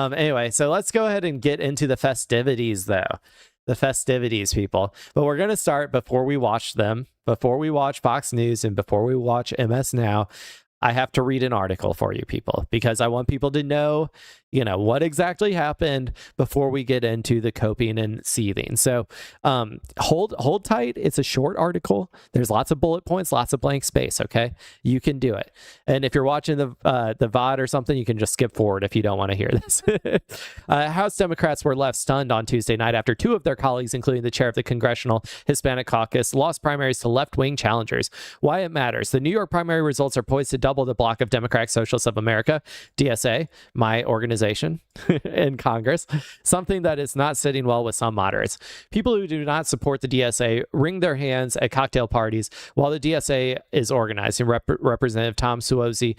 Anyway, so let's go ahead and get into the festivities, though. The festivities, people. But we're going to start before we watch them, before we watch Fox News, and before we watch MS Now. I have to read an article for you people, because I want people to know, what exactly happened before we get into the coping and seething. So hold tight. It's a short article. There's lots of bullet points, lots of blank space. Okay, you can do it. And if you're watching the VOD or something, you can just skip forward if you don't want to hear this. House Democrats were left stunned on Tuesday night after two of their colleagues, including the chair of the Congressional Hispanic Caucus, lost primaries to left-wing challengers. Why it matters. The New York primary results are poised to double the bloc of Democratic Socialists of America, DSA, my organization in Congress, something that is not sitting well with some moderates. People who do not support the DSA wring their hands at cocktail parties while the DSA is organizing. Representative Tom Suozzi,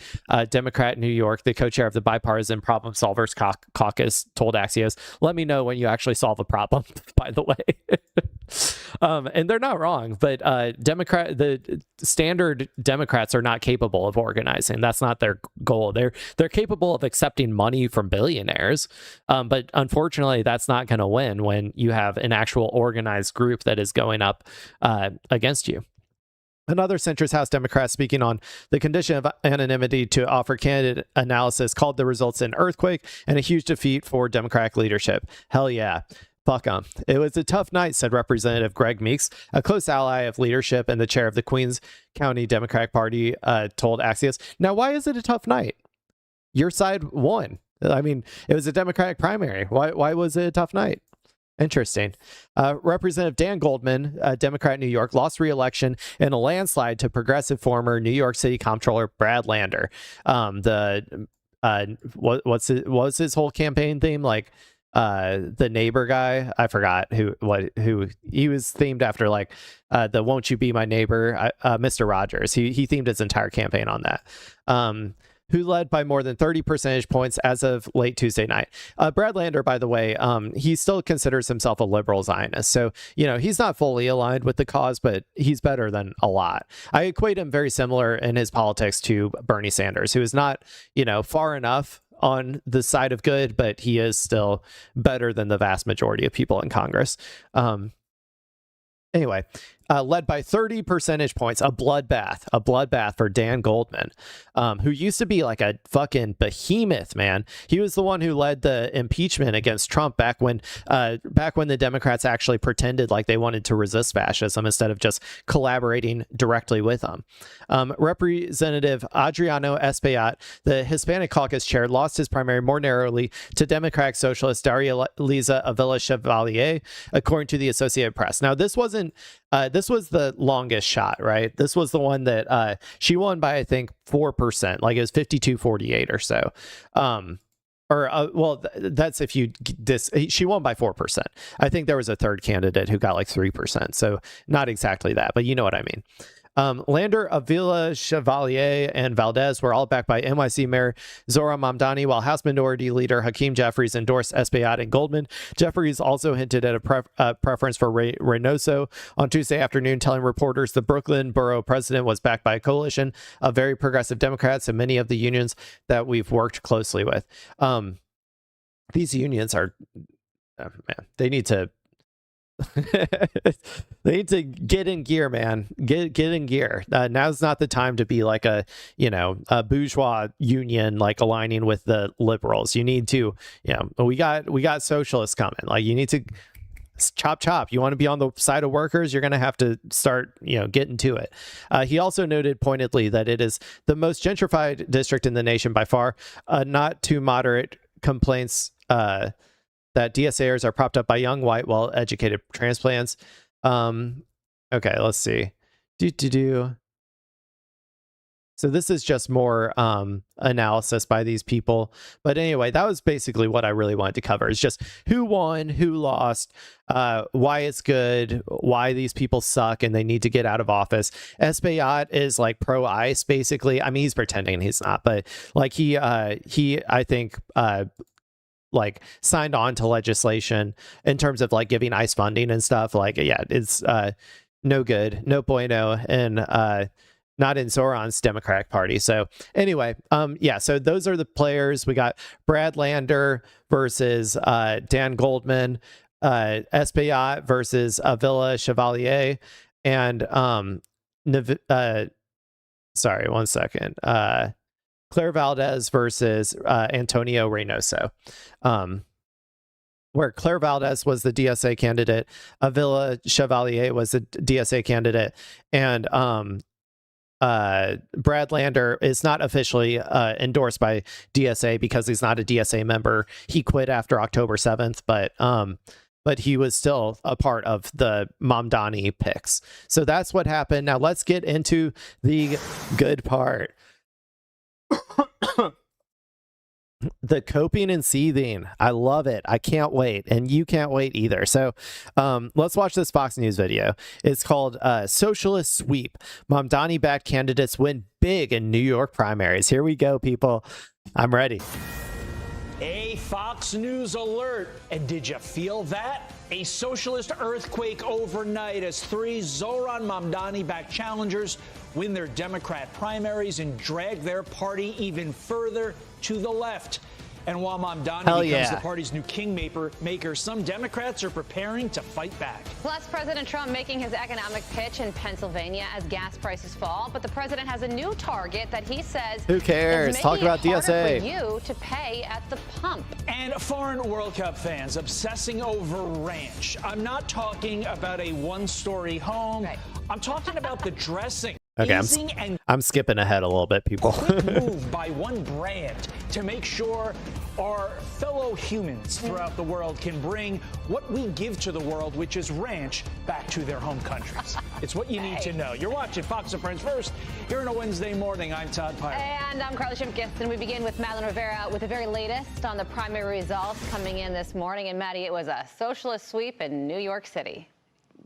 Democrat in New York, the co-chair of the Bipartisan Problem Solvers Caucus, told Axios, "Let me know when you actually solve a problem," by the way. And they're not wrong, but the standard Democrats are not capable of organizing. That's not their goal. They're capable of accepting money from billionaires, but unfortunately, that's not going to win when you have an actual organized group that is going up against you. Another centrist House Democrat, speaking on the condition of anonymity to offer candidate analysis, called the results an earthquake and a huge defeat for Democratic leadership. Hell yeah. Fuck 'em. It was a tough night, said Representative Greg Meeks, a close ally of leadership and the chair of the Queens County Democratic Party, told Axios. Now, why is it a tough night? Your side won. I mean, it was a Democratic primary. Why was it a tough night? Interesting. Representative Dan Goldman, a Democrat in New York, lost re-election in a landslide to progressive former New York City Comptroller Brad Lander. What was his whole campaign theme? Like, the neighbor guy, I forgot who he was themed after, like the "Won't You Be My Neighbor," Mr. Rogers. He themed his entire campaign on that. Who led by more than 30 percentage points as of late Tuesday night. Brad Lander, by the way, he still considers himself a liberal Zionist. So, he's not fully aligned with the cause, but he's better than a lot. I equate him very similar in his politics to Bernie Sanders, who is not, far enough on the side of good, but he is still better than the vast majority of people in Congress. Anyway, led by 30 percentage points, a bloodbath for Dan Goldman, who used to be like a fucking behemoth, man. He was the one who led the impeachment against Trump back when the Democrats actually pretended like they wanted to resist fascism instead of just collaborating directly with them. Representative Adriano Espaillat, the Hispanic Caucus chair, lost his primary more narrowly to Democratic Socialist Daria Liza Avila Chevalier, according to the Associated Press. Now, this was the longest shot, right? This was the one that she won by, I think, 4%, like it was 52-48 or so. That's if she won by 4%. I think there was a third candidate who got like 3%. So not exactly that, but you know what I mean. Lander, Avila, Chevalier, and Valdez were all backed by NYC Mayor Zohran Mamdani, while House Minority Leader Hakeem Jeffries endorsed Espaillat and Goldman. Jeffries also hinted at a preference for Reynoso on Tuesday afternoon, telling reporters the Brooklyn borough president was backed by a coalition of very progressive Democrats and many of the unions that we've worked closely with. These unions are, they need to they need to get in gear, man. Get in gear. Now's not the time to be like a bourgeois union, like aligning with the liberals. You need to, we got socialists coming. Like, you need to chop. You want to be on the side of workers, you're going to have to start, getting to it. He also noted pointedly that it is the most gentrified district in the nation by far. Not too moderate complaints that DSAers are propped up by young, white, well-educated transplants. Okay, let's see. So this is just more analysis by these people. But anyway, that was basically what I really wanted to cover. Is just who won, who lost, why it's good, why these people suck and they need to get out of office. Espaillat is like pro-ICE, basically. I mean, he's pretending he's not, but like he I think, like signed on to legislation in terms of like giving ICE funding and stuff. Like, yeah, it's no good, no bueno, and not in Zohran's Democratic Party. So anyway, yeah, so those are the players. We got Brad Lander versus Dan Goldman, Espaillat versus Avila Chevalier, and sorry, one second. Claire Valdez versus Antonio Reynoso. Where Claire Valdez was the DSA candidate, Avila Chevalier was the DSA candidate, and Brad Lander is not officially endorsed by DSA because he's not a DSA member. He quit after October 7th, but he was still a part of the Mamdani picks. So that's what happened. Now let's get into the good part. The coping and seething. I love it. I can't wait. And you can't wait either. So let's watch this Fox News video. It's called Socialist Sweep. Mamdani-backed candidates win big in New York primaries. Here we go, people. I'm ready. A Fox News alert. And did you feel that? A socialist earthquake overnight as 3 Zohran Mamdani-backed challengers win their Democrat primaries and drag their party even further to the left. And while Mamdani becomes the party's new kingmaker, some Democrats are preparing to fight back. Plus, President Trump making his economic pitch in Pennsylvania as gas prices fall. But the president has a new target that he says who cares? Talk about DSA. For you to pay at the pump. And foreign World Cup fans obsessing over ranch. I'm not talking about a one-story home. Right. I'm talking about the dressing. Okay, I'm skipping ahead a little bit, people. Quick move by one brand to make sure our fellow humans throughout the world can bring what we give to the world, which is ranch, back to their home countries. It's what you need to know. You're watching Fox and Friends First here on a Wednesday morning. I'm Todd Pyler. And I'm Carly Shimkus, and we begin with Madeline Rivera with the very latest on the primary results coming in this morning. And Maddie, it was a socialist sweep in New York City.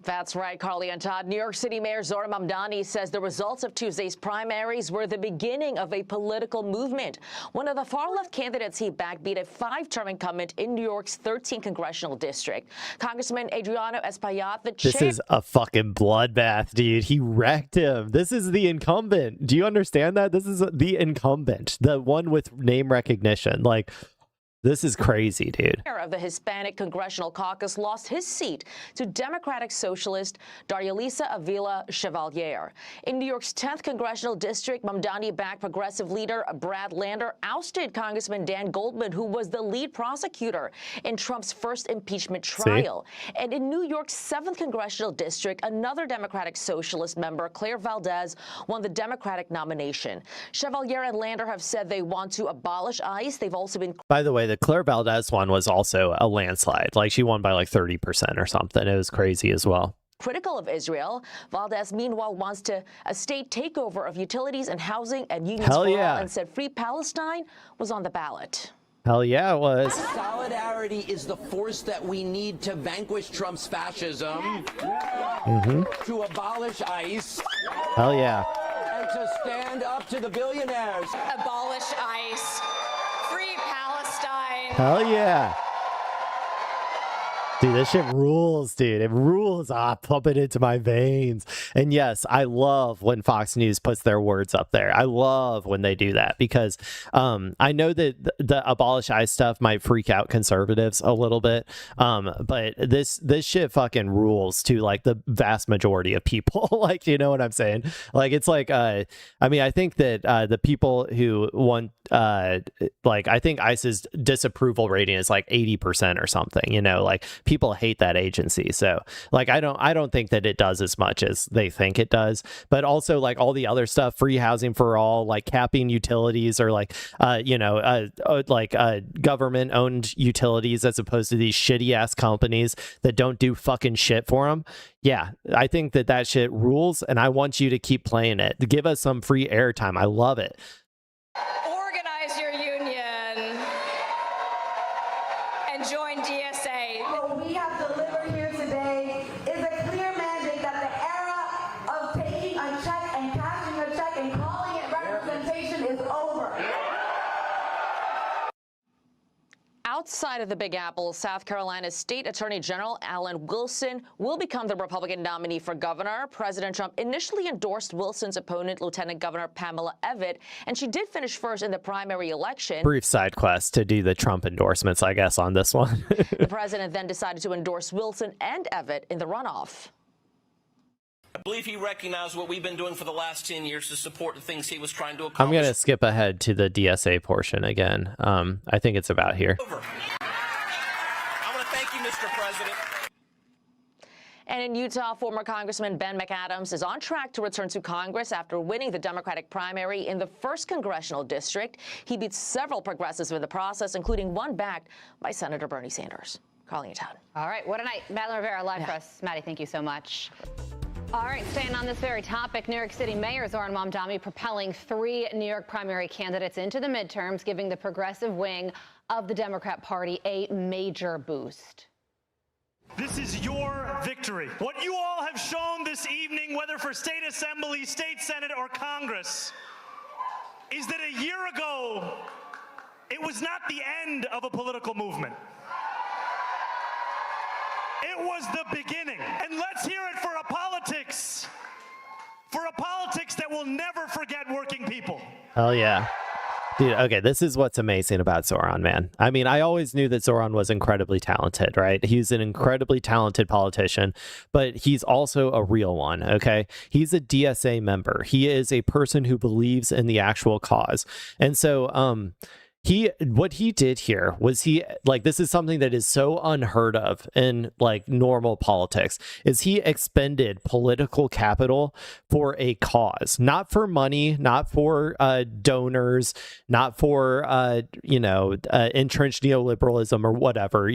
That's right, Carly and Todd. New York City Mayor Zohran Mamdani says the results of Tuesday's primaries were the beginning of a political movement. One of the far-left candidates he backed beat a 5-term incumbent in New York's 13th congressional district. Congressman Adriano Espaillat, This is a fucking bloodbath, dude. He wrecked him. This is the incumbent. Do you understand that? This is the incumbent, the one with name recognition. Like, this is crazy, dude. Of the Hispanic Congressional Caucus lost his seat to Democratic Socialist Darjalisa Avila Chevalier. In New York's 10th Congressional District, Mamdani-backed progressive leader Brad Lander ousted Congressman Dan Goldman, who was the lead prosecutor in Trump's first impeachment trial. And in New York's 7th Congressional District, another Democratic Socialist member, Claire Valdez, won the Democratic nomination. Chevalier and Lander have said they want to abolish ICE. They've also been... By the way, the Claire Valdez one was also a landslide. Like, she won by like 30% or something. It was crazy as well. Critical of Israel. Valdez, meanwhile, wants a state takeover of utilities and housing and unions for all, and said Free Palestine was on the ballot. Hell yeah, it was. Solidarity is the force that we need to vanquish Trump's fascism, to abolish ICE. Hell yeah. And to stand up to the billionaires. Abolish ICE. Free Palestine. Hell yeah. Dude, this shit rules, dude. It rules. Pump it into my veins. And yes, I love when Fox News puts their words up there. I love when they do that because I know that the abolish ICE stuff might freak out conservatives a little bit. But this shit fucking rules to like the vast majority of people. Like, you know what I'm saying? Like, it's like, I mean, I think that the people who want, like, I think ICE's disapproval rating is like 80% or something, you know, like people hate that agency. So like, I don't think that it does as much as they think it does, but also like all the other stuff, free housing for all, like capping utilities or like, government owned utilities as opposed to these shitty ass companies that don't do fucking shit for them. Yeah, I think that shit rules, and I want you to keep playing it. Give us some free airtime. I love it. Organize your union and join DSA. What we have delivered here today is a clear mandate that the era of taking a check and cashing a check and calling it representation is over. Outside of the Big Apple, South Carolina's State Attorney General Alan Wilson will become the Republican nominee for governor. President Trump initially endorsed Wilson's opponent, Lieutenant Governor Pamela Evette, and she did finish first in the primary election. Brief side quest to do the Trump endorsements, I guess, on this one. The president then decided to endorse Wilson and Evette in the runoff. I believe he recognized what we've been doing for the last 10 years to support the things he was trying to accomplish. I'm going to skip ahead to the DSA portion again. I think it's about here. I want to thank you, Mr. President. And in Utah, former Congressman Ben McAdams is on track to return to Congress after winning the Democratic primary in the 1st Congressional District. He beat several progressives in the process, including one backed by Senator Bernie Sanders. Calling it out. All right, what a night. Madeline Rivera live for us. Maddie, thank you so much. All right, staying on this very topic, New York City Mayor Zohran Mamdani propelling 3 New York primary candidates into the midterms, giving the progressive wing of the Democrat Party a major boost. This is your victory. What you all have shown this evening, whether for state assembly, state senate, or Congress, is that a year ago, it was not the end of a political movement. It was the beginning. And let's hear it for a politics that will never forget working people. Hell yeah. Dude, okay, this is what's amazing about Zohran, man. I mean, I always knew that Zohran was incredibly talented, right? He's an incredibly talented politician, but he's also a real one, okay? He's a DSA member. He is a person who believes in the actual cause. And so, what he did here was this is something that is so unheard of in like normal politics, is he expended political capital for a cause, not for money, not for donors, not for entrenched neoliberalism or whatever,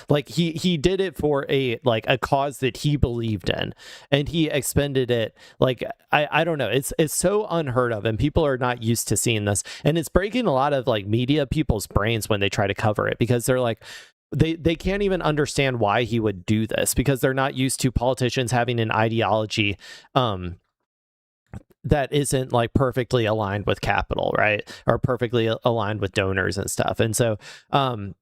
like he did it for a cause that he believed in, and he expended it like I don't know, it's so unheard of, and people are not used to seeing this, and it's breaking a lot of like media people's brains when they try to cover it, because they're like they can't even understand why he would do this, because they're not used to politicians having an ideology that isn't like perfectly aligned with capital, right? Or perfectly aligned with donors and stuff. And so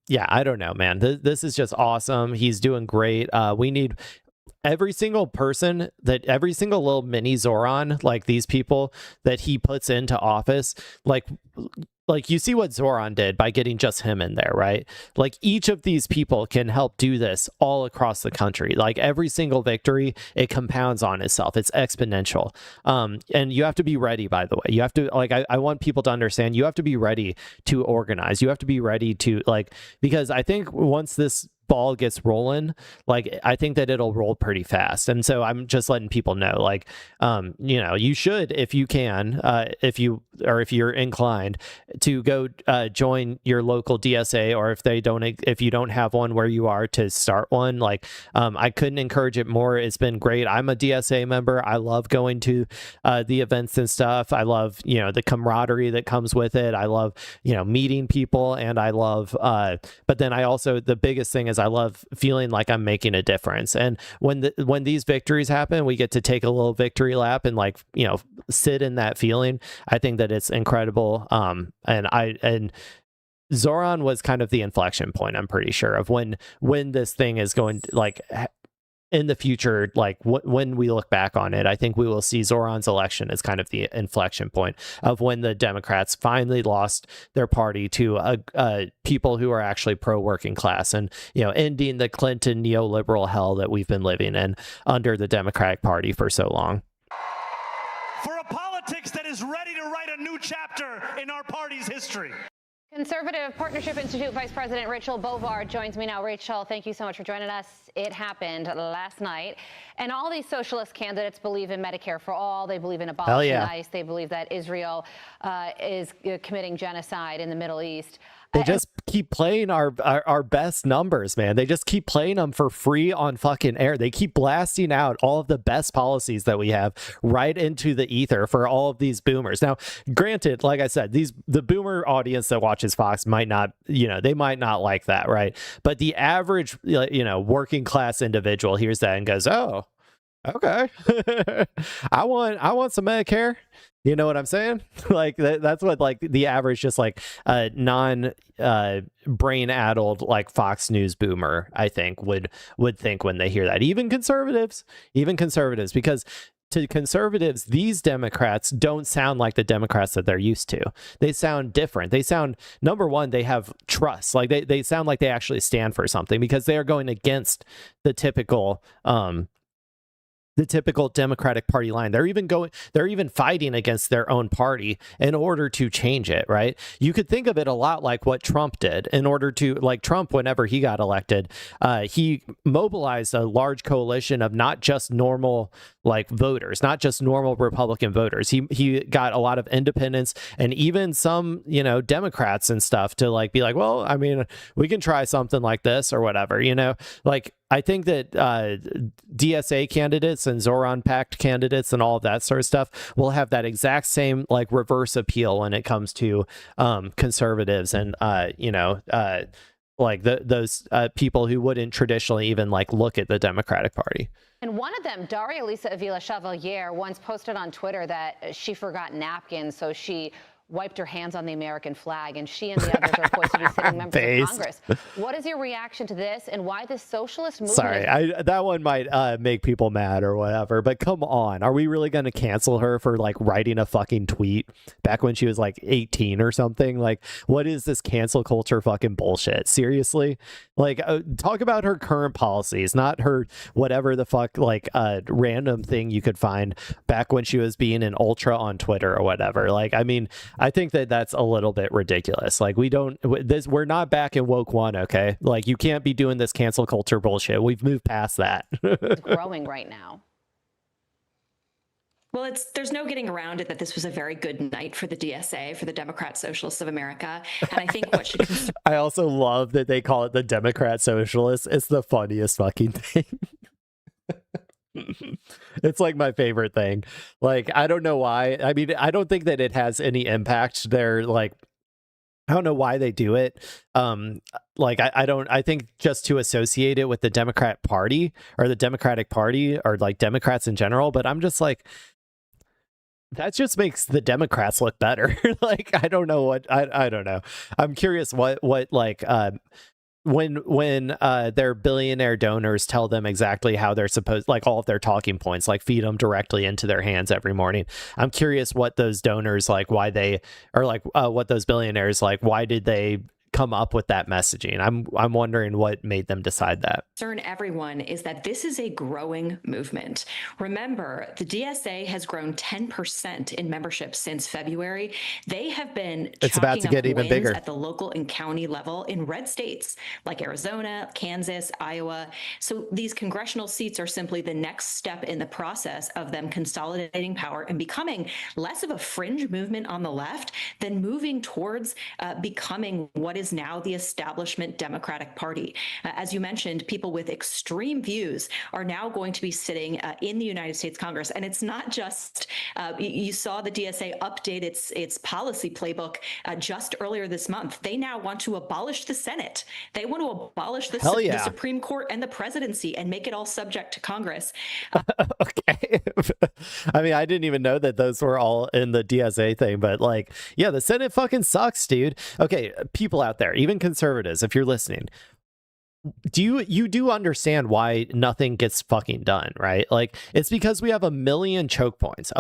yeah, I don't know, man. This is just awesome. He's doing great. We need every single person, that every single little mini Zohran, like these people that he puts into office, like you see what Zohran did by getting just him in there, right? Like each of these people can help do this all across the country. Like every single victory, it compounds on itself. It's exponential. And you have to be ready, by the way. You have to, like, I want people to understand, you have to be ready to organize. You have to be ready to, like, because I think once this ball gets rolling, like I think that it'll roll pretty fast. And so I'm just letting people know, like, you should, if you can, if you're inclined to go join your local DSA, or if you don't have one where you are, to start one. Like I couldn't encourage it more. It's been great. I'm a DSA member. I love going to the events and stuff. I love the camaraderie that comes with it. I love meeting people, and I love but then I also, the biggest thing is I love feeling like I'm making a difference. And when these victories happen, we get to take a little victory lap and sit in that feeling. I think that it's incredible. And Zohran was kind of the inflection point, I'm pretty sure, of when this thing is going to, like, in the future, like when we look back on it, I think we will see Zohran's election as kind of the inflection point of when the Democrats finally lost their party to people who are actually pro-working class, and ending the Clinton neoliberal hell that we've been living in under the Democratic Party for so long. For a politics that is ready to write a new chapter in our party's history. Conservative Partnership Institute Vice President Rachel Bovard joins me now. Rachel, thank you so much for joining us. It happened last night. And all these socialist candidates believe in Medicare for all. They believe in abolishing ICE. They believe that Israel is committing genocide in the Middle East. They just keep playing our best numbers, man. They just keep playing them for free on fucking air. They keep blasting out all of the best policies that we have right into the ether for all of these boomers. Now, granted, like I said, the boomer audience that watches Fox might not, they might not like that, right? But the average, working class individual hears that and goes, "Oh, okay, I want some Medicare." You know what I'm saying? Like that's what like the average just like non brain addled like Fox News boomer I think would think when they hear that. Even conservatives, because to conservatives, these Democrats don't sound like the Democrats that they're used to. They sound different. They sound, number one, they have trust. Like they sound like they actually stand for something because they are going against the typical Democratic Party line. They're even fighting against their own party in order to change it, right? You could think of it a lot like what Trump did in order to, like Trump, whenever he got elected, he mobilized a large coalition of not just normal like voters, not just normal Republican voters. He got a lot of independents and even some, Democrats and stuff to like be like, well, I mean, we can try something like this or whatever, like I think that DSA candidates and Zohran Pact candidates and all of that sort of stuff will have that exact same like reverse appeal when it comes to conservatives and like those people who wouldn't traditionally even like look at the Democratic Party. And one of them, Darya-Lisa Avila Chevalier, once posted on Twitter that she forgot napkins, so she wiped her hands on the American flag, and she and the others are supposed to be sitting members of Congress. What is your reaction to this, and why this socialist movement? Sorry, that one might make people mad or whatever, but come on. Are we really going to cancel her for like writing a fucking tweet back when she was like 18 or something? Like, what is this cancel culture fucking bullshit? Seriously? Like, talk about her current policies, not her whatever the fuck, like random thing you could find back when she was being an ultra on Twitter or whatever. Like, I mean, I think that that's a little bit ridiculous. Like we're not back in woke one. Okay. Like you can't be doing this cancel culture bullshit. We've moved past that. It's growing right now. Well, there's no getting around it that this was a very good night for the DSA, for the Democrat Socialists of America. And I think what should I also love that they call it the Democrat Socialists. It's the funniest fucking thing. It's like my favorite thing. Like, I don't know why. I mean, I don't think that it has any impact. They're like, I don't know why they do it. Like, I think just to associate it with the Democrat Party or the Democratic Party or like Democrats in general. But I'm just like, that just makes the Democrats look better. Like, I don't know what, I don't know. I'm curious what like, when their billionaire donors tell them exactly how they're supposed, like all of their talking points, like feed them directly into their hands every morning. I'm curious what those donors, like why they are like, what those billionaires, like, why did they come up with that messaging? I'm wondering what made them decide that. Concern everyone is that this is a growing movement. Remember, the DSA has grown 10% in membership since February. They have been it's about to get even bigger at the local and county level in red states like Arizona, Kansas, Iowa. So these congressional seats are simply the next step in the process of them consolidating power and becoming less of a fringe movement on the left than moving towards becoming what is now the establishment Democratic Party. As you mentioned, people with extreme views are now going to be sitting in the United States Congress. And it's not just, you saw the DSA update its policy playbook just earlier this month. They now want to abolish the Senate. They want to abolish the Supreme Court and the presidency and make it all subject to Congress. Okay. I mean, I didn't even know that those were all in the DSA thing, but like, yeah, the Senate fucking sucks, dude. Okay, people out there, even conservatives, if you're listening, you do understand why nothing gets fucking done, right? Like, it's because we have a million choke points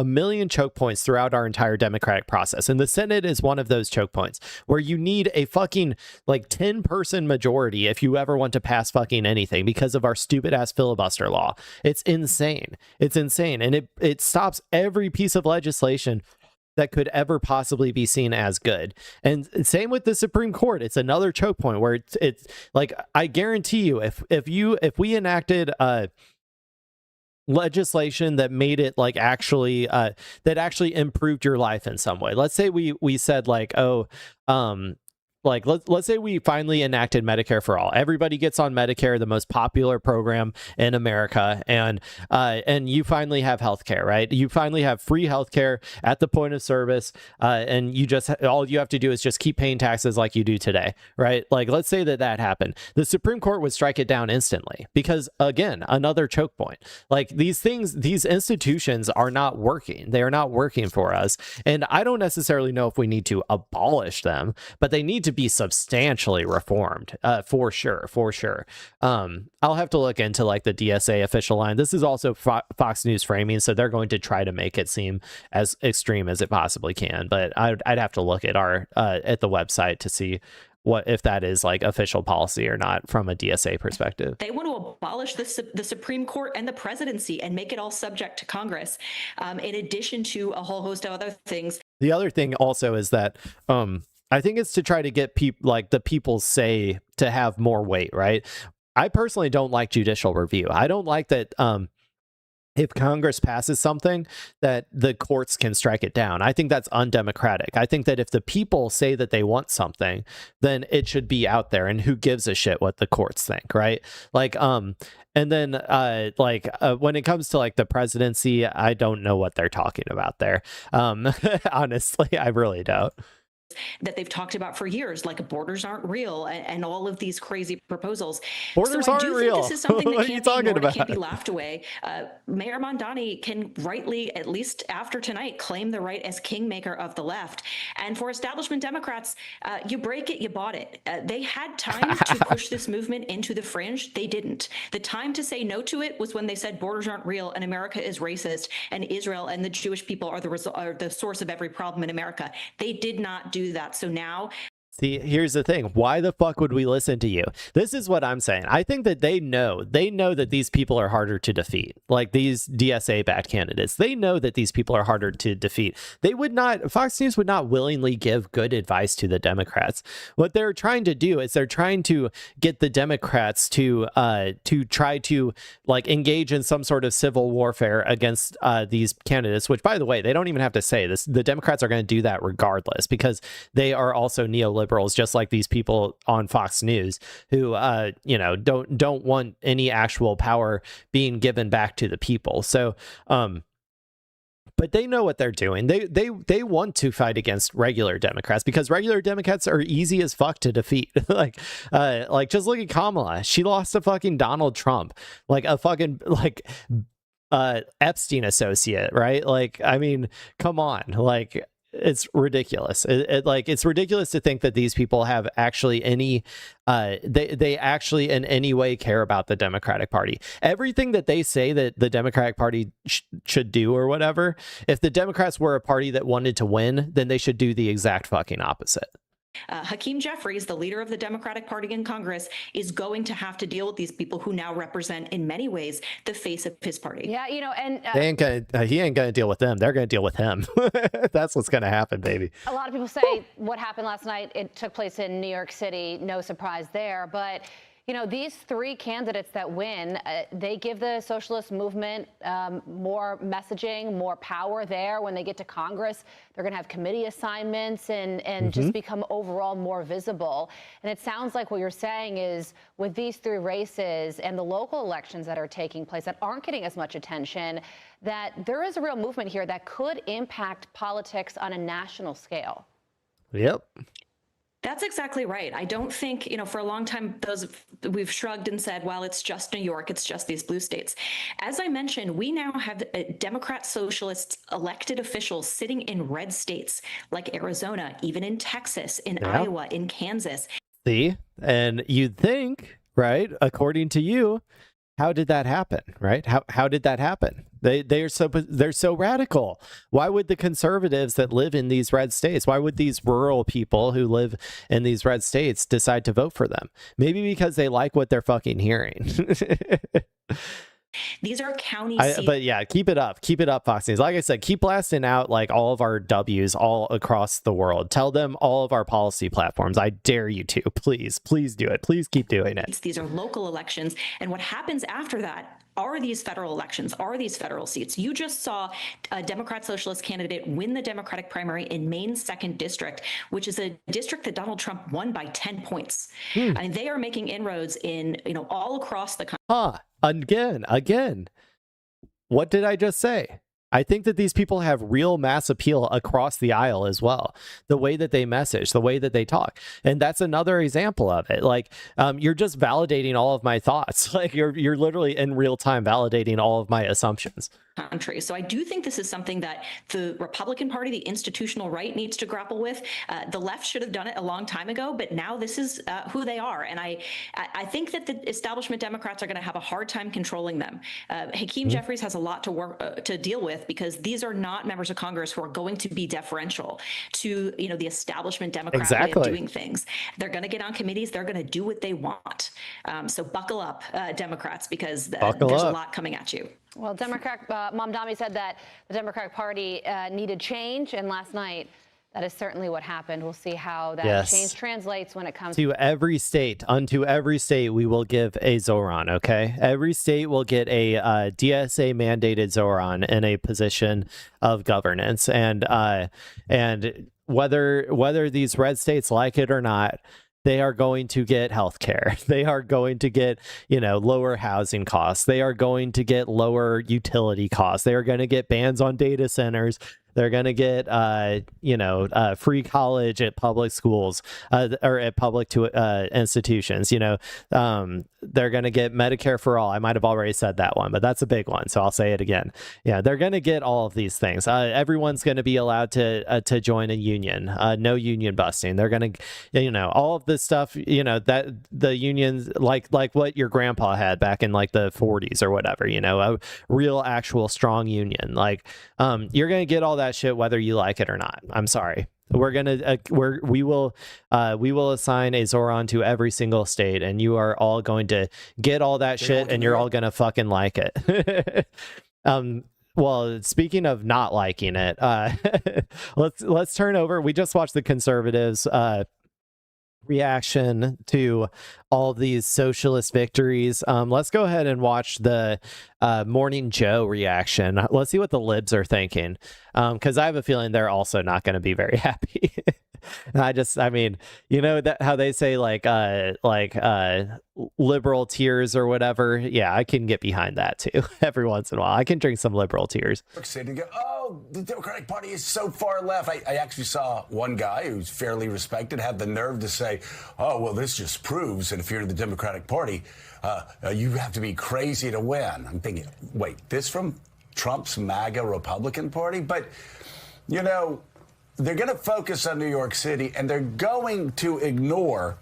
throughout our entire democratic process. And the Senate is one of those choke points where you need a fucking like 10-person majority if you ever want to pass fucking anything because of our stupid ass filibuster law. It's insane. And it stops every piece of legislation that could ever possibly be seen as good. And same with the Supreme Court. It's another choke point where it's like, I guarantee you, if we enacted legislation that made it like actually that actually improved your life in some way. Let's say we said like, like let's say we finally enacted Medicare for all. Everybody gets on Medicare, the most popular program in America, and you finally have healthcare, right? You finally have free healthcare at the point of service, and you just all you have to do is just keep paying taxes like you do today, right? Like let's say that happened. The Supreme Court would strike it down instantly because, again, another choke point. Like these institutions are not working. They are not working for us, and I don't necessarily know if we need to abolish them, but they need to be substantially reformed, for sure. I'll have to look into like the DSA official line. This is also Fox News framing, so they're going to try to make it seem as extreme as it possibly can. But I'd have to look at at the website to see what if that is like official policy or not from a DSA perspective. They want to abolish the Supreme Court and the presidency and make it all subject to Congress, in addition to a whole host of other things. The other thing also is that I think it's to try to get the people's say to have more weight, right? I personally don't like judicial review. I don't like that if Congress passes something that the courts can strike it down. I think that's undemocratic. I think that if the people say that they want something, then it should be out there, and who gives a shit what the courts think, right? Like, and then when it comes to like the presidency, I don't know what they're talking about there. Honestly, I really don't. That they've talked about for years, like borders aren't real and all of these crazy proposals. Borders aren't real. This is something that can't be laughed away. Mayor Mamdani can rightly, at least after tonight, claim the right as kingmaker of the left. And for establishment Democrats, you break it, you bought it. They had time to push this movement into the fringe. They didn't. The time to say no to it was when they said borders aren't real and America is racist and Israel and the Jewish people are the source of every problem in America. They did not do that. So now, see, here's the thing. Why the fuck would we listen to you? This is what I'm saying. I think that they know that these people are harder to defeat. Like these DSA bad candidates, they know that these people are harder to defeat. Fox News would not willingly give good advice to the Democrats. What they're trying to do is they're trying to get the Democrats to try to like engage in some sort of civil warfare against these candidates, which, by the way, they don't even have to say this. The Democrats are going to do that regardless because they are also neoliberals, just like these people on Fox News who don't want any actual power being given back to the people. So but they know what they're doing. They want to fight against regular Democrats because regular Democrats are easy as fuck to defeat. like just look at Kamala. She lost to fucking Donald Trump, like a fucking Epstein associate, right? Like, I mean, come on, like. It's ridiculous. It's ridiculous to think that these people have actually any they actually in any way care about the Democratic Party. Everything that they say that the Democratic Party should do or whatever, if the Democrats were a party that wanted to win, then they should do the exact fucking opposite. Hakeem Jeffries, the leader of the Democratic Party in Congress, is going to have to deal with these people who now represent, in many ways, the face of his party. Yeah, and he ain't gonna deal with them. They're gonna deal with him. That's what's gonna happen, baby. A lot of people say what happened last night, it took place in New York City. No surprise there, but. These three candidates that win, they give the socialist movement more messaging, more power there. When they get to Congress, they're going to have committee assignments and just become overall more visible. And it sounds like what you're saying is with these three races and the local elections that are taking place that aren't getting as much attention, that there is a real movement here that could impact politics on a national scale. Yep. That's exactly right. I don't think, for a long time, we've shrugged and said, well, it's just New York, it's just these blue states. As I mentioned, we now have Democrat socialists, elected officials sitting in red states like Arizona, even in Texas, in Iowa, in Kansas. See, and you'd think, right, according to you, how did that happen, right? How did that happen? They're so radical. Why would the conservatives that live in these red states, why would these rural people who live in these red states decide to vote for them? Maybe because they like what they're fucking hearing. These are county seats. But yeah, keep it up, Fox News. Like I said, keep blasting out like all of our W's all across the world. Tell them all of our policy platforms. I dare you to. Please do it. Please keep doing it. These are local elections. And what happens after that are these federal elections, are these federal seats. You just saw a Democrat Socialist candidate win the Democratic primary in Maine's 2nd district, which is a district that Donald Trump won by 10 points. I mean, they are making inroads in, all across the country. Again, what did I just say? I think that these people have real mass appeal across the aisle as well. The way that they message, the way that they talk. And that's another example of it. Like, you're just validating all of my thoughts. Like, you're literally in real time validating all of my assumptions. Country. So I do think this is something that the Republican Party, the institutional right, needs to grapple with. The left should have done it a long time ago, but now this is who they are. And I think that the establishment Democrats are going to have a hard time controlling them. Hakeem Jeffries has a lot to work to deal with, because these are not members of Congress who are going to be deferential to the establishment Democrat way of doing things. They're going to get on committees. They're going to do what they want. So buckle up, Democrats, because there's a lot coming at you. Well, Democrat Mamdani said that the Democratic Party needed change, and last night that is certainly what happened. We'll see how that change translates when it comes to every state. Unto every state we will give a Zohran. Okay, every state will get a DSA mandated Zohran in a position of governance, and whether these red states like it or not, they are going to get health care. They are going to get, lower housing costs. They are going to get lower utility costs. They are going to get bans on data centers. They're going to get, free college at public schools or at public institutions. They're going to get Medicare for all. I might have already said that one, but that's a big one. So I'll say it again. Yeah, they're going to get all of these things. Everyone's going to be allowed to join a union. No union busting. They're going to, all of this stuff, that the unions, like what your grandpa had back in like the 40s or whatever, a real, actual strong union. Like, you're going to get all that shit whether you like it or not. I'm sorry. We will assign a Zohran to every single state, and you are all going to get all that shit, and you're all going to fucking like it. Well, speaking of not liking it, let's turn over. We just watched the conservatives reaction to all these socialist victories. Let's go ahead and watch the Morning Joe reaction. Let's see what the libs are thinking, because I have a feeling they're also not going to be very happy. I mean, that how they say like liberal tears or whatever. Yeah, I can get behind that too. Every once in a while, I can drink some liberal tears. Oh, the Democratic Party is so far left. I actually saw one guy who's fairly respected have the nerve to say, oh, well, this just proves that if you're in the Democratic Party, you have to be crazy to win. I'm thinking, wait, this from Trump's MAGA Republican Party? But, they're going to focus on New York City, and they're going to ignore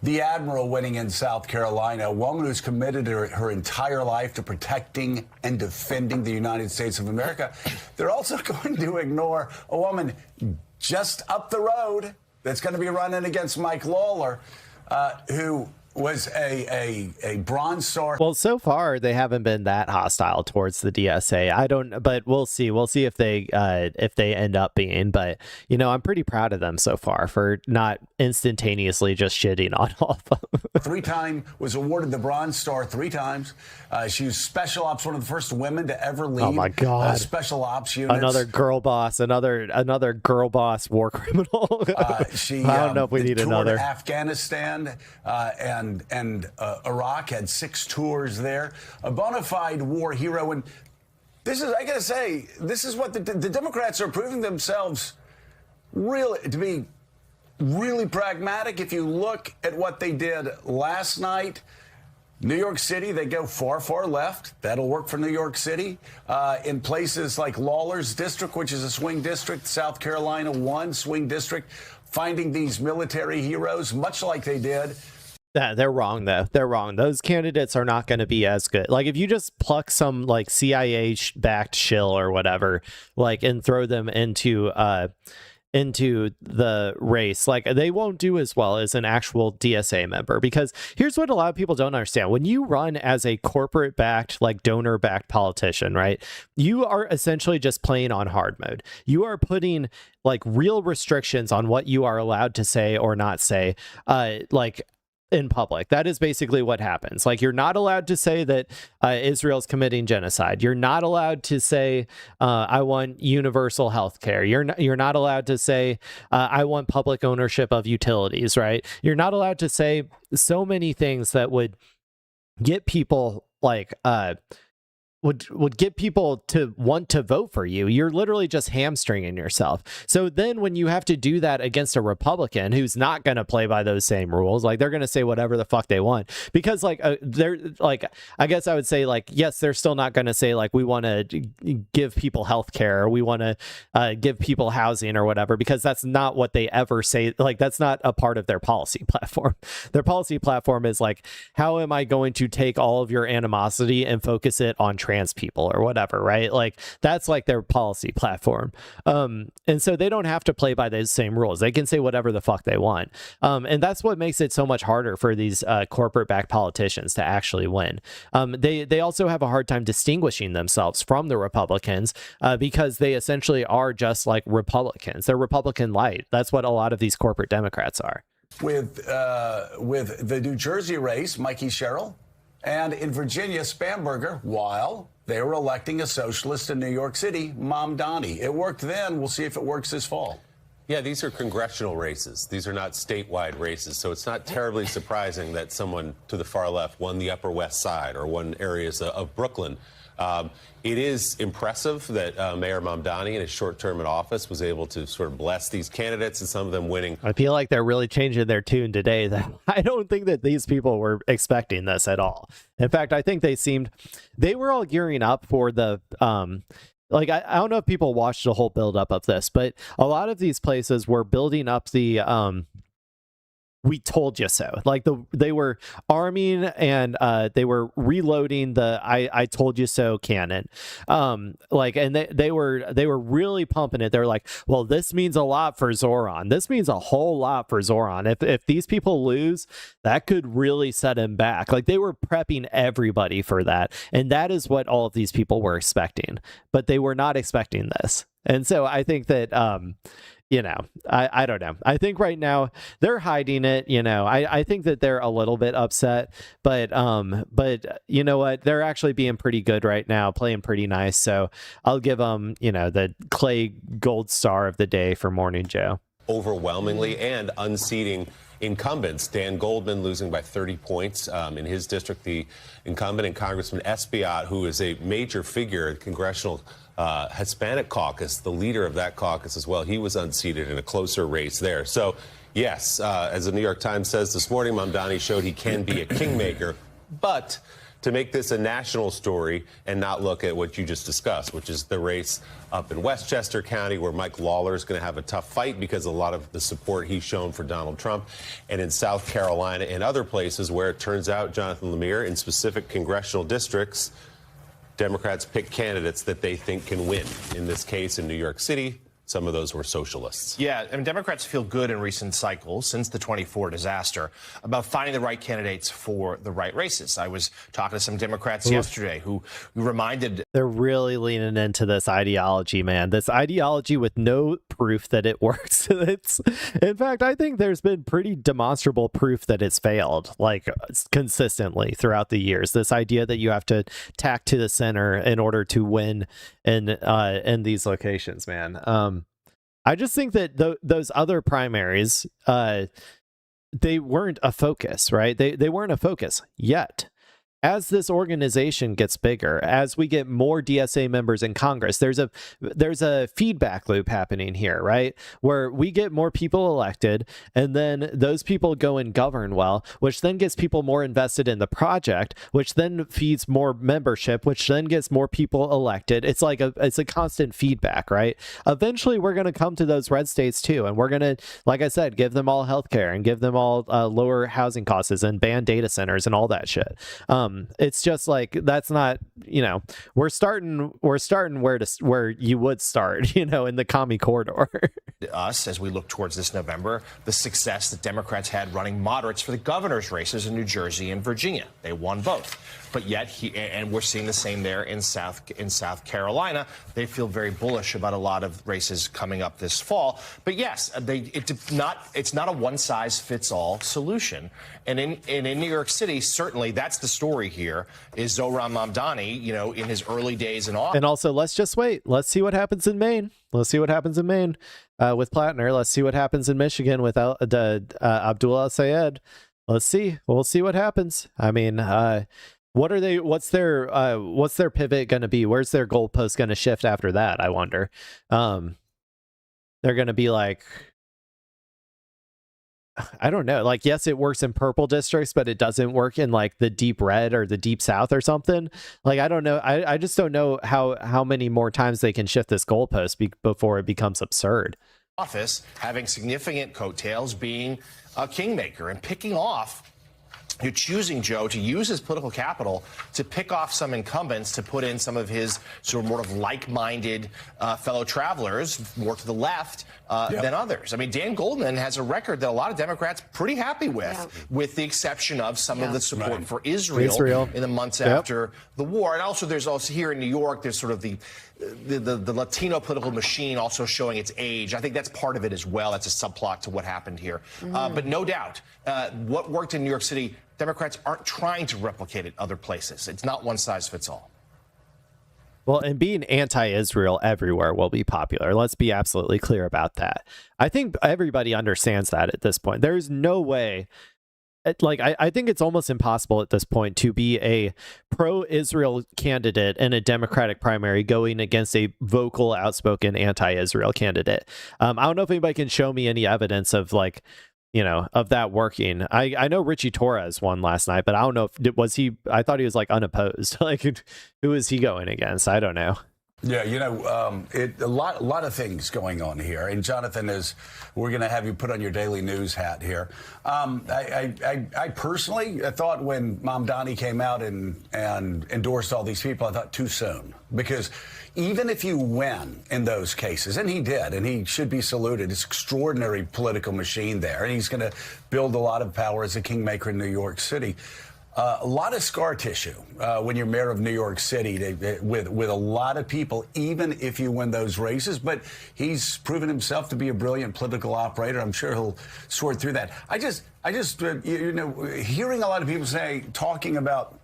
the admiral winning in South Carolina, a woman who's committed her entire life to protecting and defending the United States of America. They're also going to ignore a woman just up the road that's going to be running against Mike Lawler, who was a Bronze Star. Well, so far they haven't been that hostile towards the DSA. But we'll see. We'll see if they end up being. But I'm pretty proud of them so far for not instantaneously just shitting on all of them. 3-time was awarded the Bronze Star 3 times. She was special ops, one of the first women to ever lead. Oh my God! Special ops units. Another girl boss. Another girl boss war criminal. I don't know if we need another. Afghanistan and Iraq, had 6 tours there. A bona fide war hero. And this is, I gotta say, this is what the Democrats are proving themselves really to be really pragmatic. If you look at what they did last night, New York City, they go far, far left. That'll work for New York City. In places like Lawler's district, which is a swing district, South Carolina, 1 swing district, finding these military heroes, much like they did. They're wrong, though. They're wrong. Those candidates are not going to be as good. Like, if you just pluck some like CIA-backed shill or whatever, like, and throw them into the race, like, they won't do as well as an actual DSA member. Because here's what a lot of people don't understand: when you run as a corporate-backed, like donor-backed politician, right, you are essentially just playing on hard mode. You are putting like real restrictions on what you are allowed to say or not say, in public. That is basically what happens. Like, you're not allowed to say that Israel's committing genocide. You're not allowed to say I want universal health care. You're not allowed to say I want public ownership of utilities, right? You're not allowed to say so many things that would get people like would get people to want to vote for you. You're literally just hamstringing yourself. So then when you have to do that against a Republican who's not going to play by those same rules, like, they're going to say whatever the fuck they want, because like they're like, I guess I would say, like, yes, they're still not going to say like, we want to give people health care, or we want to give people housing or whatever, because that's not what they ever say. Like, that's not a part of their policy platform. Their policy platform is like, how am I going to take all of your animosity and focus it on trans people or whatever, right? Like, that's like their policy platform. And so they don't have to play by those same rules. They can say whatever the fuck they want. And that's what makes it so much harder for these corporate-backed politicians to actually win. They also have a hard time distinguishing themselves from the Republicans because they essentially are just like Republicans. They're Republican light. That's what a lot of these corporate Democrats are. With the New Jersey race, Mikey Sherrill, and in Virginia, Spamberger, while they were electing a socialist in New York City, Mamdani. It worked then. We'll see if it works this fall. Yeah, these are congressional races. These are not statewide races. So it's not terribly surprising that someone to the far left won the Upper West Side or won areas of Brooklyn. It is impressive that Mayor Mamdani, in his short term in office, was able to sort of bless these candidates, and some of them winning. I feel like they're really changing their tune today. That I don't think that these people were expecting this at all. In fact, I think they were all gearing up for the like, I don't know if people watched the whole buildup of this, but a lot of these places were building up the we told you so. Like, they were arming and they were reloading the I told you so cannon. Like, and they were really pumping it. They're like, well, this means a lot for Zohran. This means a whole lot for Zohran. If these people lose, that could really set him back. Like, they were prepping everybody for that. And that is what all of these people were expecting. But they were not expecting this. And so I think that I don't know. I think right now they're hiding it. I think that they're a little bit upset, but you know what? They're actually being pretty good right now, playing pretty nice. So I'll give them, the Clay Gold Star of the day for Morning Joe. Overwhelmingly, and unseating incumbents. Dan Goldman losing by 30 points in his district. The incumbent and Congressman Espaillat, who is a major figure in congressional Hispanic caucus, the leader of that caucus as well. He was unseated in a closer race there. So, yes, as the New York Times says this morning, Mamdani showed he can be a kingmaker. But to make this a national story and not look at what you just discussed, which is the race up in Westchester County, where Mike Lawler is going to have a tough fight because a lot of the support he's shown for Donald Trump, and in South Carolina and other places where it turns out, Jonathan Lemire, in specific congressional districts, Democrats pick candidates that they think can win. In this case, in New York City, some of those were socialists. Yeah, I mean, Democrats feel good in recent cycles since the 24 disaster about finding the right candidates for the right races. I was talking to some Democrats yesterday who reminded... They're really leaning into this ideology, man. This ideology with no proof that it works. In fact, I think there's been pretty demonstrable proof that it's failed, like, consistently throughout the years. This idea that you have to tack to the center in order to win in these locations, man. I just think that those other primaries, they weren't a focus, right? They weren't a focus yet. As this organization gets bigger, as we get more DSA members in Congress, there's a feedback loop happening here, right? Where we get more people elected, and then those people go and govern well, which then gets people more invested in the project, which then feeds more membership, which then gets more people elected. It's like it's a constant feedback, right? Eventually, we're going to come to those red states too, and we're going to, like I said, give them all healthcare and give them all lower housing costs and ban data centers and all that shit. It's just like, that's not, we're starting where you would start, in the commie corridor. Us, as we look towards this November, the success that Democrats had running moderates for the governor's races in New Jersey and Virginia. They won both. But yet, and we're seeing the same there in South Carolina. They feel very bullish about a lot of races coming up this fall. But yes, it's not a one-size-fits-all solution. And in New York City, certainly that's the story here, is Zohran Mamdani, in his early days in office. And also, let's just wait. Let's see what happens in Maine. With Plattner. Let's see what happens in Michigan with Abdullah Sayed. Let's see. We'll see what happens. I mean, what's their pivot going to be? Where's their goalpost going to shift after that? I wonder. They're going to be like, I don't know. Like, yes, it works in purple districts, but it doesn't work in like the deep red or the deep south or something. Like, I don't know. I just don't know how many more times they can shift this goalpost before it becomes absurd. Office having significant coattails, being a kingmaker and picking off. You're choosing, Joe, to use his political capital to pick off some incumbents to put in some of his sort of like-minded fellow travelers, more to the left than others. I mean, Dan Goldman has a record that a lot of Democrats pretty happy with the exception of some of the support for Israel in the months after the war. And also, there's also here in New York, there's sort of the Latino political machine also showing its age. I think that's part of it as well. That's a subplot to what happened here. But no doubt, what worked in New York City, Democrats aren't trying to replicate it other places. It's not one size fits all. Well, and being anti-Israel everywhere will be popular. Let's be absolutely clear about that. I think everybody understands that at this point. There's no way. I think it's almost impossible at this point to be a pro-Israel candidate in a Democratic primary going against a vocal, outspoken anti-Israel candidate. I don't know if anybody can show me any evidence of of that working. I know Richie Torres won last night, but I don't know if was he. I thought he was like unopposed. Who is he going against? I don't know. Yeah, a lot of things going on here. And Jonathan, we're going to have you put on your daily news hat here. I personally thought when Mamdani came out and endorsed all these people, I thought too soon. Because even if you win in those cases, and he did, and he should be saluted, it's extraordinary political machine there. And he's going to build a lot of power as a kingmaker in New York City. A lot of scar tissue when you're mayor of New York City with a lot of people, even if you win those races. But he's proven himself to be a brilliant political operator. I'm sure he'll sort through that. I just hearing a lot of people talking about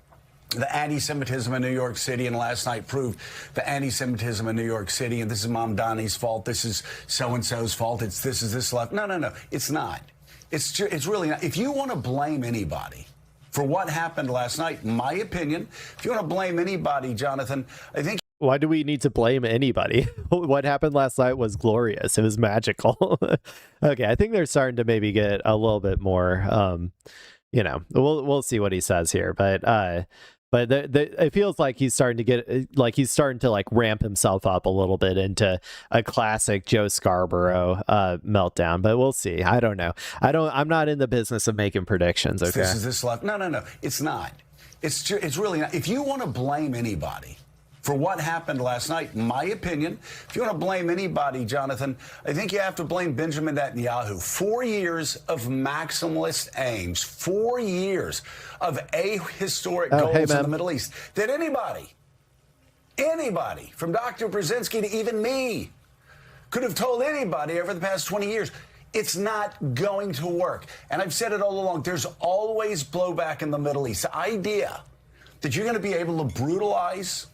the anti-Semitism in New York City, and last night proved the anti-Semitism in New York City, and this is Mamdani's fault, this is so-and-so's fault, this is this left. No, it's not. It's really not. If you want to blame anybody for what happened last night, in my opinion, if you want to blame anybody, Jonathan, I think... Why do we need to blame anybody? What happened last night was glorious. It was magical. Okay, I think they're starting to maybe get a little bit more, we'll see what he says here. But it feels like he's starting to ramp himself up a little bit into a classic Joe Scarborough meltdown. But we'll see. I don't know. I'm not in the business of making predictions. Okay. This is this left. No. It's not. It's really not. If you want to blame anybody for what happened last night, in my opinion, if you want to blame anybody, Jonathan, I think you have to blame Benjamin Netanyahu. 4 years of maximalist aims, 4 years of ahistoric goals in the Middle East that anybody, from Dr. Brzezinski to even me, could have told anybody over the past 20 years. It's not going to work. And I've said it all along. There's always blowback in the Middle East. The idea that you're going to be able to brutalize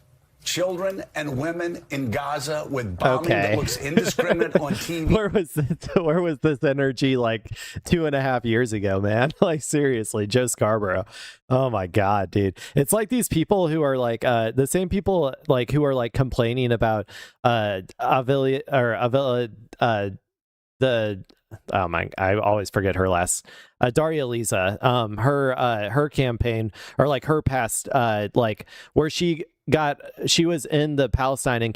children and women in Gaza with bombing that looks indiscriminate on TV. Where was this energy like 2.5 years ago, man? Like, seriously, Joe Scarborough. Oh my God, dude. It's like these people who are like the same people like who are like complaining about Avila I always forget her last Daria Lisa, her campaign, or like her past like where she was in the Palestine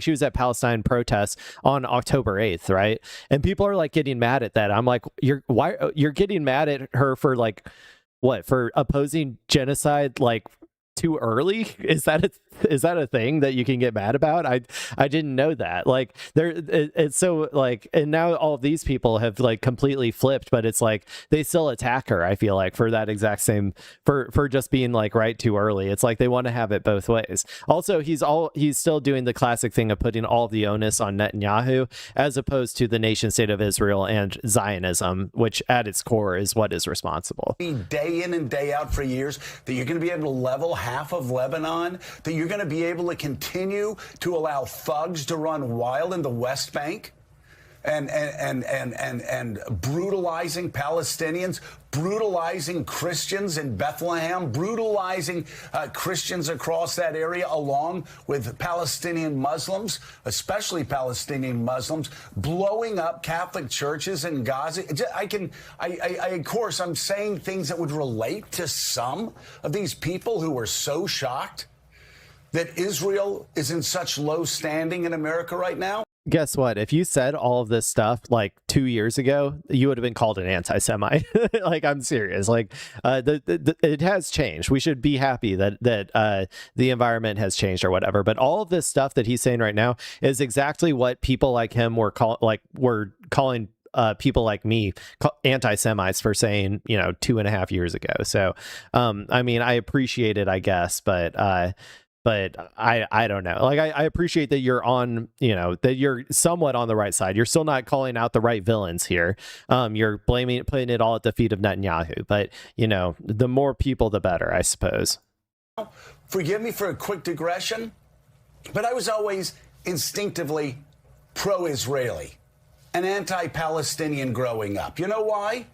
she was at Palestine protests on October 8th, right? And people are like getting mad at that. I'm like, you're getting mad at her for like what? For opposing genocide like too early? Is that a thing that you can get mad about? I didn't know that. Like it's so like, and now all of these people have like completely flipped, but it's like they still attack her, I feel like, for that exact same, for just being like right too early. It's like they want to have it both ways. Also, he's still doing the classic thing of putting all the onus on Netanyahu as opposed to the nation state of Israel and Zionism, which at its core is what is responsible. Day in and day out for years, that you're going to be able to level half of Lebanon, that you're going to be able to continue to allow thugs to run wild in the West Bank and brutalizing Palestinians, brutalizing Christians in Bethlehem, brutalizing Christians across that area, along with Palestinian Muslims, especially Palestinian Muslims, blowing up Catholic churches in Gaza. Of course, I'm saying things that would relate to some of these people who are so shocked that Israel is in such low standing in America right now. Guess what? If you said all of this stuff like 2 years ago, you would have been called an anti-Semite. Like, I'm serious. Like, it has changed. We should be happy that the environment has changed or whatever. But all of this stuff that he's saying right now is exactly what people like him were calling people like me anti-Semites for saying, 2.5 years ago. So, I mean, I appreciate it, I guess, but I don't know. Like, I appreciate that you're on, that you're somewhat on the right side. You're still not calling out the right villains here. You're putting it all at the feet of Netanyahu. But, the more people, the better, I suppose. Forgive me for a quick digression, but I was always instinctively pro-Israeli and anti-Palestinian growing up. You know why?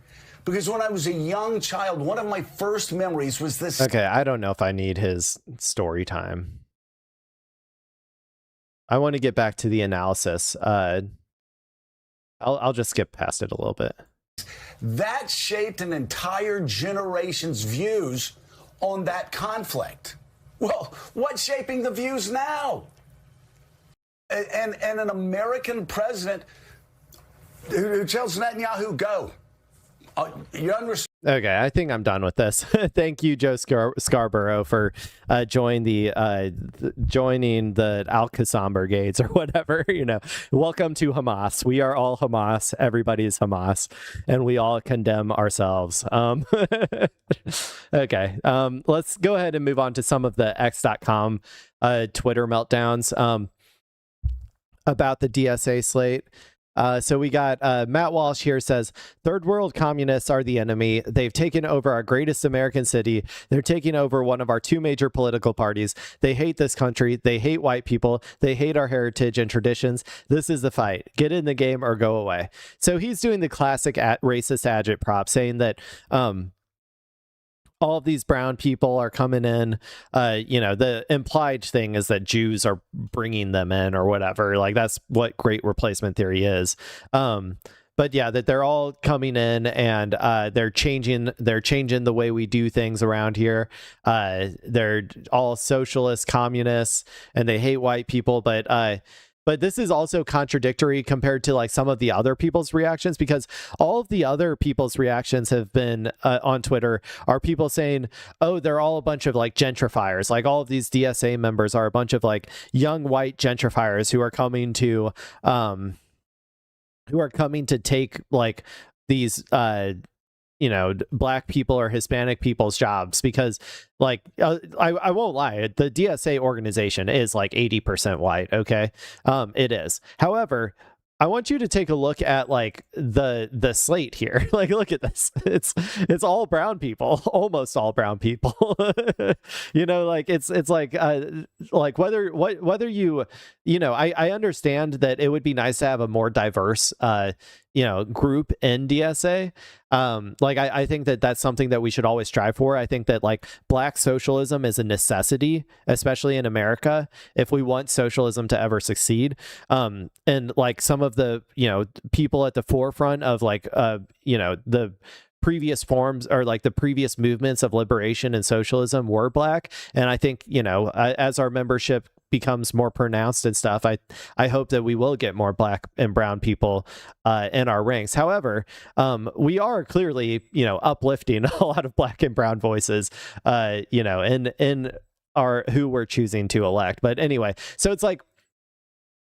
Because when I was a young child, one of my first memories was this. Okay, I don't know if I need his story time. I want to get back to the analysis. I'll just skip past it a little bit. That shaped an entire generation's views on that conflict. Well, what's shaping the views now? And an American president who tells Netanyahu, go. You understand? Okay, I think I'm done with this. Thank you, Joe Scarborough, for joining the Al-Qassam brigades or whatever. Welcome to Hamas. We are all Hamas. Everybody is Hamas, and we all condemn ourselves. Okay, let's go ahead and move on to some of the X.com Twitter meltdowns about the DSA slate. So we got Matt Walsh here says, third world communists are the enemy. They've taken over our greatest American city. They're taking over one of our two major political parties. They hate this country. They hate white people. They hate our heritage and traditions. This is the fight. Get in the game or go away. So he's doing the classic racist agitprop, saying that all of these brown people are coming in. The implied thing is that Jews are bringing them in or whatever. Like, that's what great replacement theory is. But yeah, that they're all coming in and they're changing the way we do things around here. They're all socialist, communists, and they hate white people. But this is also contradictory compared to like some of the other people's reactions, because all of the other people's reactions have been on Twitter are people saying, oh, they're all a bunch of like gentrifiers. Like, all of these DSA members are a bunch of like young white gentrifiers who are coming to take like these black people or Hispanic people's jobs, because like I won't lie, the DSA organization is like 80% white. Okay. It is. However, I want you to take a look at like the slate here. Like, look at this. It's all brown people, almost all brown people. Like it's like whether you I understand that it would be nice to have a more diverse group in DSA. I think that that's something that we should always strive for. I think that like black socialism is a necessity, especially in America, if we want socialism to ever succeed. And like some of the, people at the forefront of like, the previous forms or like the previous movements of liberation and socialism were black. And I think, as our membership becomes more pronounced and stuff, I hope that we will get more black and brown people in our ranks. However, we are clearly, uplifting a lot of black and brown voices, in who we're choosing to elect. But anyway, so it's like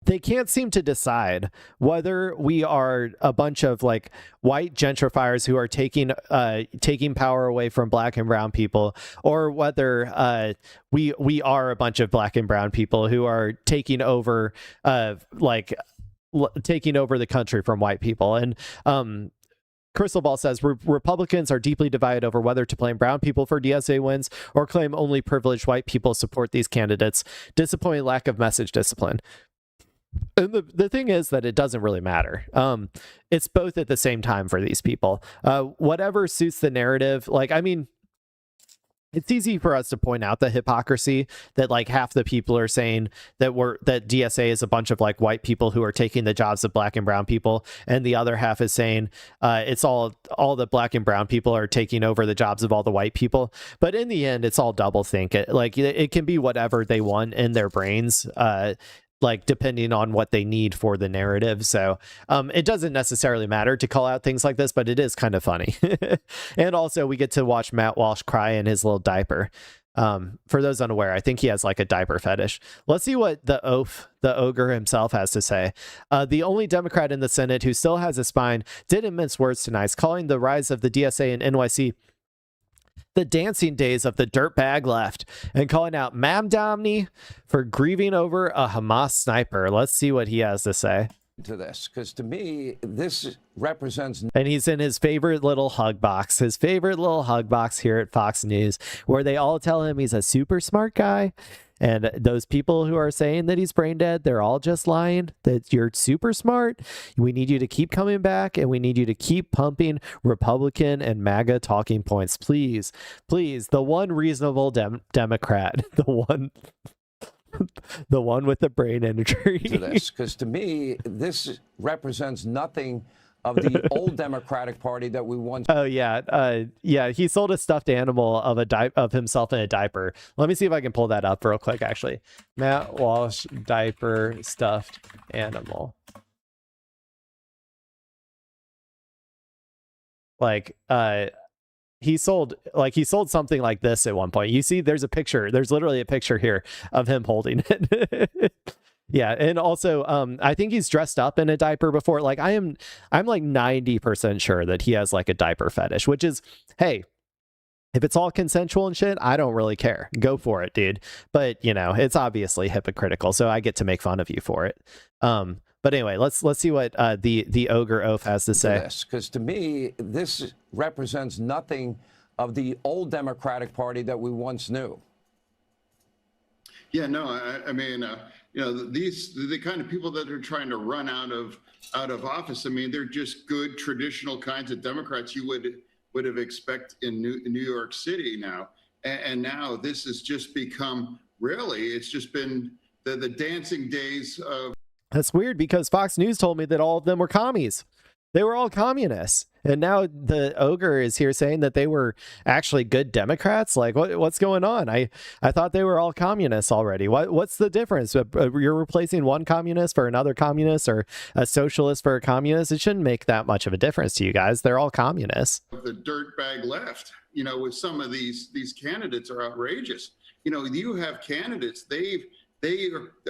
they can't seem to decide whether we are a bunch of like white gentrifiers who are taking power away from black and brown people, or whether we are a bunch of black and brown people who are taking over taking over the country from white people. And Crystal Ball says Republicans are deeply divided over whether to blame brown people for DSA wins or claim only privileged white people support these candidates. Disappointing lack of message discipline. And the thing is that it doesn't really matter. It's both at the same time for these people. Whatever suits the narrative. Like, I mean, it's easy for us to point out the hypocrisy that like half the people are saying that DSA is a bunch of like white people who are taking the jobs of black and brown people, and the other half is saying it's all the black and brown people are taking over the jobs of all the white people. But in the end, it's all doublethink. It can be whatever they want in their brains. Like depending on what they need for the narrative. So it doesn't necessarily matter to call out things like this, but it is kind of funny. And also we get to watch Matt Walsh cry in his little diaper. For those unaware, I think he has like a diaper fetish. Let's see what the ogre himself has to say. The only Democrat in the Senate who still has a spine didn't mince words tonight, calling the rise of the DSA and NYC the dancing days of the dirtbag left, and calling out Mamdani for grieving over a Hamas sniper. Let's see what he has to say to this, because to me, this represents... And he's in his favorite little hug box, here at Fox News, where they all tell him he's a super smart guy. And those people who are saying that he's brain dead, they're all just lying, that you're super smart. We need you to keep coming back, and we need you to keep pumping Republican and MAGA talking points. Please, the one reasonable Democrat, the one with the brain injury. To this, because to me, this represents nothing of the old Democratic Party that we once... Oh, yeah. He sold a stuffed animal of himself in a diaper. Let me see if I can pull that up real quick, actually. Matt Walsh, diaper, stuffed animal. He sold something like this at one point. You see, there's literally a picture here of him holding it. Yeah, and also, I think he's dressed up in a diaper before. Like, I'm like 90% sure that he has like a diaper fetish, which is, hey, if it's all consensual and shit, I don't really care. Go for it, dude. But you know, it's obviously hypocritical, so I get to make fun of you for it. But anyway, let's see what the ogre oaf has to say. Because to me, this represents nothing of the old Democratic Party that we once knew. Yeah, no, I mean, you know, the kind of people that are trying to run out of office. I mean, they're just good traditional kinds of Democrats you would have expected in New York City now, and now this has just become it's just been the dancing days of. That's weird, because Fox News told me that all of them were commies. They were all communists. And now the ogre is here saying that they were actually good Democrats. Like, what's going on? I thought they were all communists already. What's the difference? You're replacing one communist for another communist, or a socialist for a communist. It shouldn't make that much of a difference to you guys. They're all communists. The dirtbag left, you know, with some of these candidates are outrageous. You know, you have candidates, they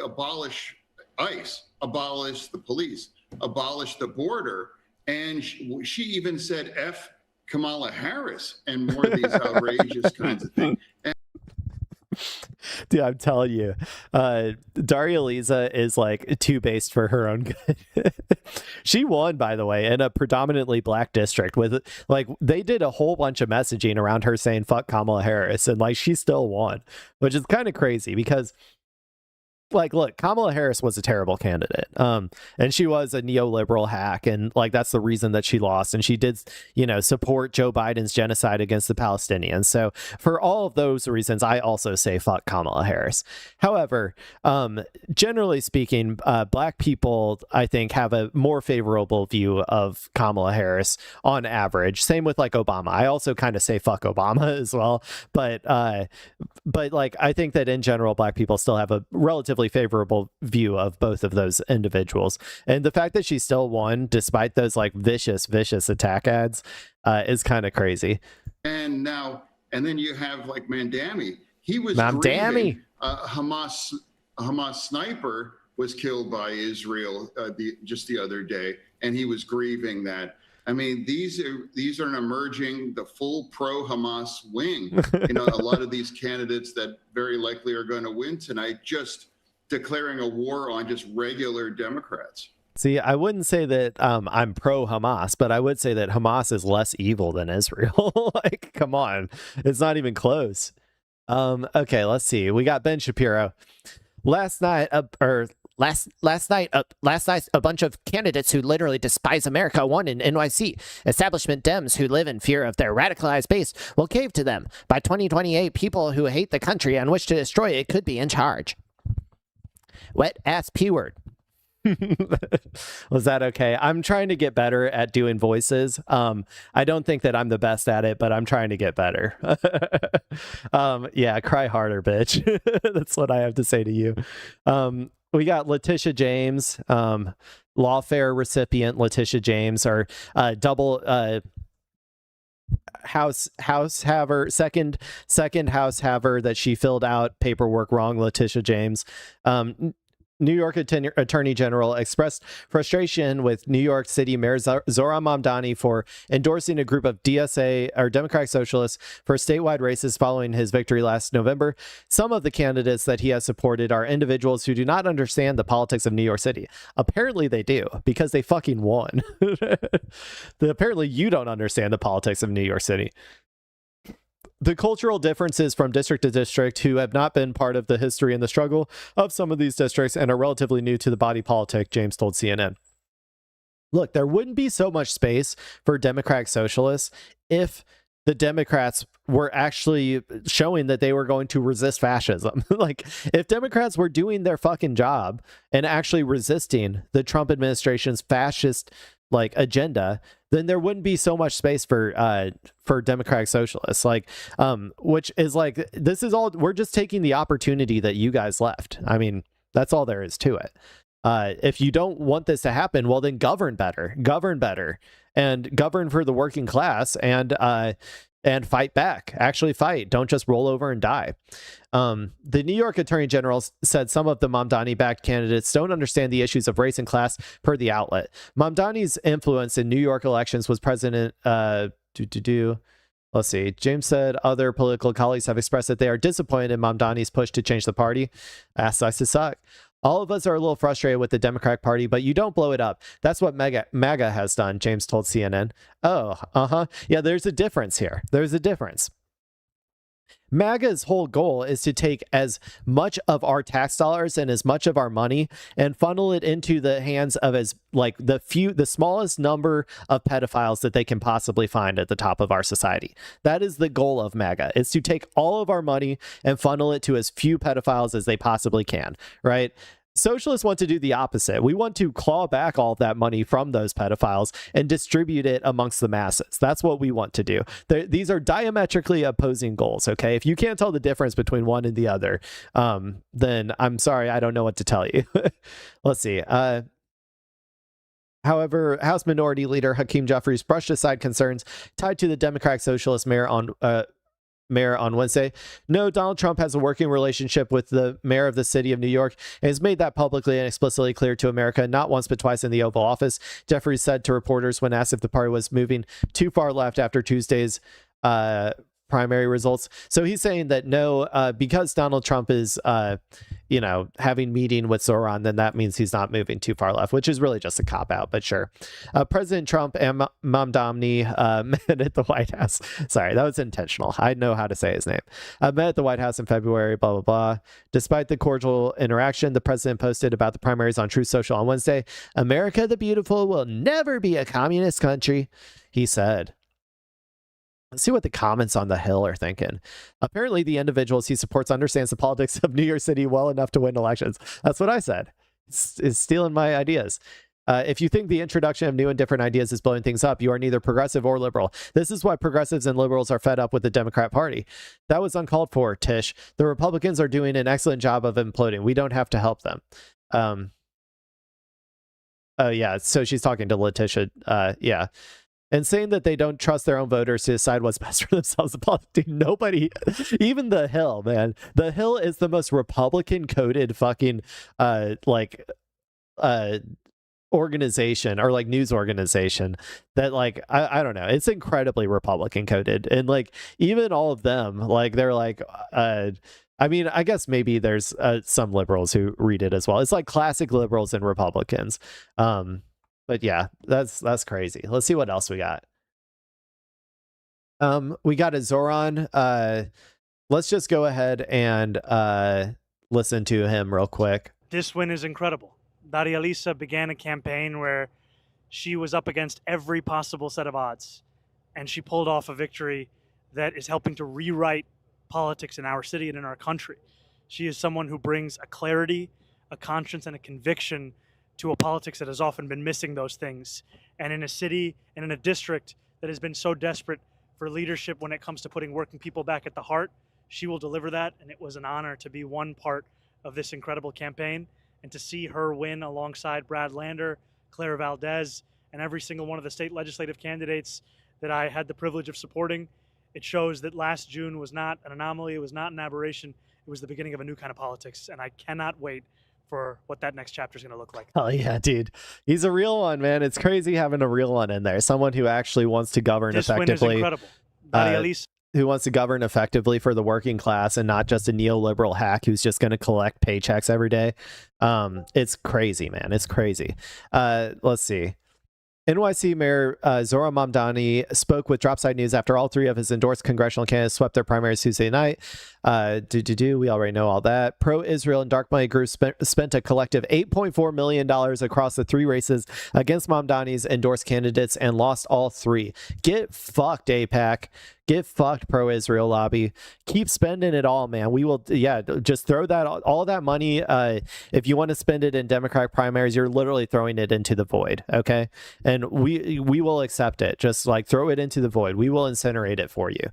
abolish ICE, abolish the police, abolish the border. And she even said F Kamala Harris and more of these outrageous kinds of things. Dude, I'm telling you, Daria Lisa is like too based for her own good. She won, by the way, in a predominantly black district with like they did a whole bunch of messaging around her saying fuck Kamala Harris, and like she still won, which is kind of crazy because like, look, Kamala Harris was a terrible candidate. And she was a neoliberal hack. And like, that's the reason that she lost. And she did, you know, support Joe Biden's genocide against the Palestinians. So for all of those reasons, I also say fuck Kamala Harris. However, generally speaking, black people, I think, have a more favorable view of Kamala Harris on average. Same with like Obama. I also kind of say fuck Obama as well. But like, I think that in general, black people still have a relatively favorable view of both of those individuals, and the fact that she still won despite those like vicious attack ads is kind of crazy. And then you have like Mamdani, He was Mamdani. grieving. Hamas sniper was killed by Israel just the other day, and he was grieving that. I mean, these are an emerging, the full pro-Hamas wing. You know, a lot of these candidates that very likely are going to win tonight just declaring a war on just regular Democrats. See, I wouldn't say that I'm pro-Hamas, but I would say that Hamas is less evil than Israel. Like, come on. It's not even close. Okay, let's see. We got Ben Shapiro. Last night, a bunch of candidates who literally despise America won in NYC. Establishment Dems who live in fear of their radicalized base will cave to them. By 2028, people who hate the country and wish to destroy it could be in charge. Wet ass P-word. Was that okay? I'm trying to get better at doing voices. I don't think that I'm the best at it, but I'm trying to get better. Yeah, cry harder, bitch. That's what I have to say to you. We got Letitia James, lawfare recipient Letitia James, or double house haver, second house haver that she filled out paperwork wrong. Letitia James. New York Attorney General expressed frustration with New York City Mayor Zohran Mamdani for endorsing a group of DSA or Democratic Socialists for statewide races following his victory last November. Some of the candidates that he has supported are individuals who do not understand the politics of New York City. Apparently they do, because they fucking won. Apparently you don't understand the politics of New York City. The cultural differences from district to district, who have not been part of the history and the struggle of some of these districts and are relatively new to the body politic, James told CNN. Look, there wouldn't be so much space for Democratic Socialists if the Democrats were actually showing that they were going to resist fascism. Like, if Democrats were doing their fucking job and actually resisting the Trump administration's fascist agenda, then there wouldn't be so much space for Democratic Socialists. Which is this is all, we're just taking the opportunity that you guys left. I mean, that's all there is to it. If you don't want this to happen, well, then govern better, and govern for the working class, and fight back. Actually fight. Don't just roll over and die. The New York Attorney General said some of the Mamdani-backed candidates don't understand the issues of race and class per the outlet. Mamdani's influence in New York elections was President... Let's see. James said other political colleagues have expressed that they are disappointed in Mamdani's push to change the party. Ass sucks to suck. All of us are a little frustrated with the Democratic Party, but you don't blow it up. That's what MAGA has done, James told CNN. Oh, yeah, there's a difference here. There's a difference. MAGA's whole goal is to take as much of our tax dollars and as much of our money and funnel it into the hands of the smallest number of pedophiles that they can possibly find at the top of our society. That is the goal of MAGA. It's to take all of our money and funnel it to as few pedophiles as they possibly can, right? Socialists want to do the opposite. We want to claw back all of that money from those pedophiles and distribute it amongst the masses. That's what we want to do. These are diametrically opposing goals, okay? If you can't tell the difference between one and the other, then I'm sorry, I don't know what to tell you. Let's see. However, House Minority Leader Hakeem Jeffries brushed aside concerns tied to the Democratic Socialist mayor on Wednesday. No, Donald Trump has a working relationship with the mayor of the city of New York and has made that publicly and explicitly clear to America, not once but twice in the Oval Office. Jeffries said to reporters when asked if the party was moving too far left after Tuesday's primary results. So he's saying that no, because Donald Trump is, having meeting with Zohran, then that means he's not moving too far left, which is really just a cop-out, but sure. President Trump and Mamdani met at the White House. Sorry, that was intentional. I know how to say his name. Met at the White House in February, blah, blah, blah. Despite the cordial interaction, the president posted about the primaries on Truth Social on Wednesday. America the Beautiful will never be a communist country, he said. Let's see what the comments on the Hill are thinking. Apparently, the individuals he supports understands the politics of New York City well enough to win elections. That's what I said. It's stealing my ideas. If you think the introduction of new and different ideas is blowing things up, you are neither progressive or liberal. This is why progressives and liberals are fed up with the Democrat Party. That was uncalled for, Tish. The Republicans are doing an excellent job of imploding. We don't have to help them. Oh, yeah. So she's talking to Letitia. Yeah. and saying that they don't trust their own voters to decide what's best for themselves. Nobody, even the Hill, man. The Hill is the most Republican coded fucking organization, or like news organization, that like I don't know, it's incredibly Republican coded, and like even all of them, like they're like I mean, I guess maybe there's some liberals who read it as well. It's like classic liberals and Republicans. But yeah, that's crazy. Let's see what else we got. We got a Zohran. Let's just go ahead and listen to him real quick. This win is incredible. Darya began a campaign where she was up against every possible set of odds, and she pulled off a victory that is helping to rewrite politics in our city and in our country. She is someone who brings a clarity, a conscience, and a conviction to a politics that has often been missing those things. And in a city and in a district that has been so desperate for leadership when it comes to putting working people back at the heart, she will deliver that. And it was an honor to be one part of this incredible campaign and to see her win alongside Brad Lander, Claire Valdez, and every single one of the state legislative candidates that I had the privilege of supporting. It shows that last June was not an anomaly. It was not an aberration. It was the beginning of a new kind of politics. And I cannot wait for what that next chapter is going to look like. Oh yeah, dude. He's a real one, man. It's crazy having a real one in there. Someone who actually wants to govern effectively. This win is incredible. Who wants to govern effectively for the working class and not just a neoliberal hack who's just going to collect paychecks every day. It's crazy, man. It's crazy. Let's see. NYC Mayor Zohran Mamdani spoke with Dropside News after all three of his endorsed congressional candidates swept their primaries Tuesday night. We already know all that. Pro-Israel and dark money groups spent a collective $8.4 million across the three races against Mamdani's endorsed candidates and lost all three. Get fucked, AIPAC. Get fucked, pro-Israel lobby. Keep spending it all, man. We will, just throw that all that money. If you want to spend it in Democratic primaries, you're literally throwing it into the void, okay? And we will accept it. Just like throw it into the void. We will incinerate it for you.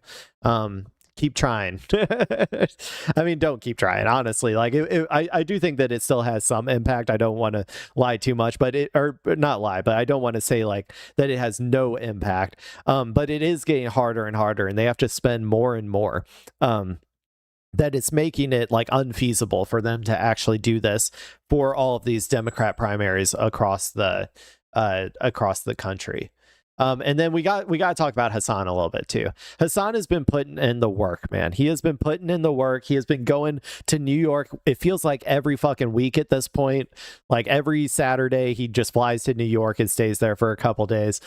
Keep trying. I mean, don't keep trying, honestly. Like, I do think that it still has some impact. I don't want to lie too much, but I don't want to say like that it has no impact. But it is getting harder and harder, and they have to spend more and more. That it's making it like unfeasible for them to actually do this for all of these Democrat primaries across the country. And then we got to talk about Hassan a little bit too. Hassan has been putting in the work, man. He has been putting in the work. He has been going to New York. It feels like every fucking week at this point. Like every Saturday, he just flies to New York and stays there for a couple days.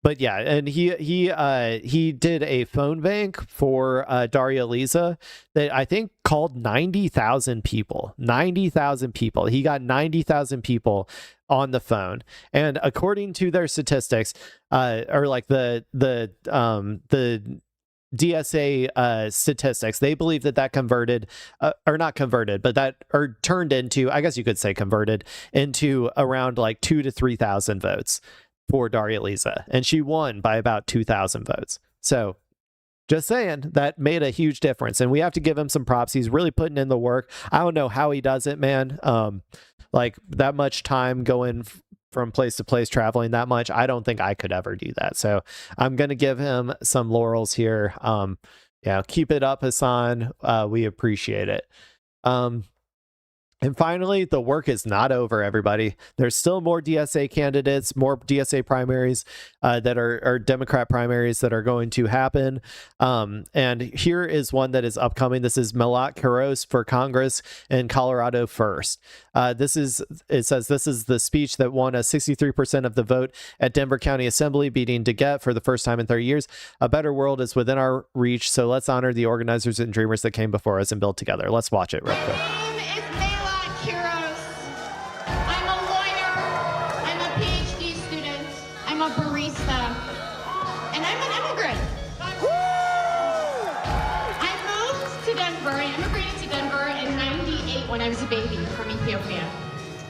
But yeah, and he did a phone bank for Darya Lisa that I think called 90,000 people. 90,000 people. He got 90,000 people on the phone, and according to their statistics, or like the DSA statistics, they believe that converted, or not converted, but turned into, I guess you could say converted into around like 2,000 to 3,000 votes for Darya Lisa, and she won by about 2,000 votes. So just saying, that made a huge difference, and we have to give him some props. He's really putting in the work. I don't know how he does it, man. Like that much time going from place to place, traveling that much, I don't think I could ever do that. So I'm going to give him some laurels here. Keep it up, Hassan. We appreciate it. And finally, the work is not over, everybody. There's still more DSA candidates, more DSA primaries that are Democrat primaries that are going to happen. And here is one that is upcoming. This is Milat Karos for Congress in Colorado first. It says this is the speech that won a 63% of the vote at Denver County Assembly, beating DeGette for the first time in 30 years. A better world is within our reach, so let's honor the organizers and dreamers that came before us and build together. Let's watch it real quick. When I was a baby from Ethiopia.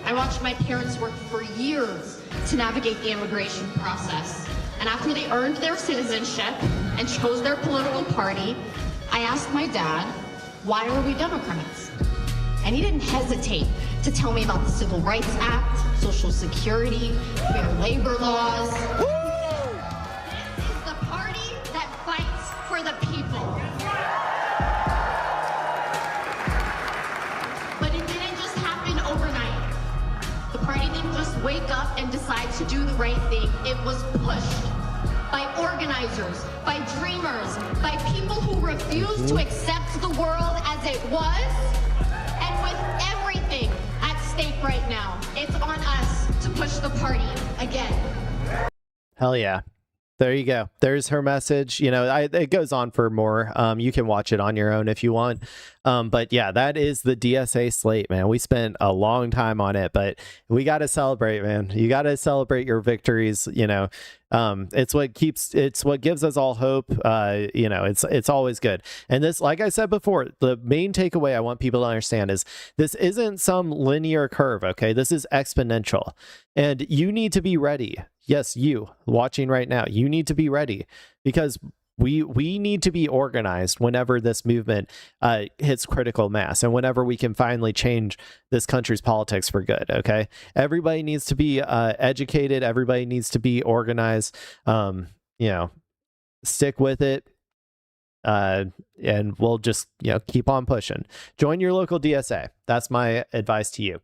I watched my parents work for years to navigate the immigration process. And after they earned their citizenship and chose their political party, I asked my dad, why are we Democrats? And he didn't hesitate to tell me about the Civil Rights Act, Social Security, fair labor laws. wake up and decide to do the right thing, it was pushed by organizers, by dreamers, by people who refused to accept the world as it was. And with everything at stake right now, it's on us to push the party again. Hell yeah. There you go. There's her message. You know, it goes on for more. You can watch it on your own if you want. But yeah, that is the DSA slate, man. We spent a long time on it, but we got to celebrate, man. You got to celebrate your victories. You know, it's what gives us all hope. You know, it's always good. And this, like I said before, the main takeaway I want people to understand is this isn't some linear curve. Okay. This is exponential, and you need to be ready. Yes, you watching right now, you need to be ready, because we need to be organized whenever this movement hits critical mass, and whenever we can finally change this country's politics for good. Okay, everybody needs to be educated. Everybody needs to be organized. You know, stick with it. And we'll just, you know, keep on pushing. Join your local DSA. That's my advice to you.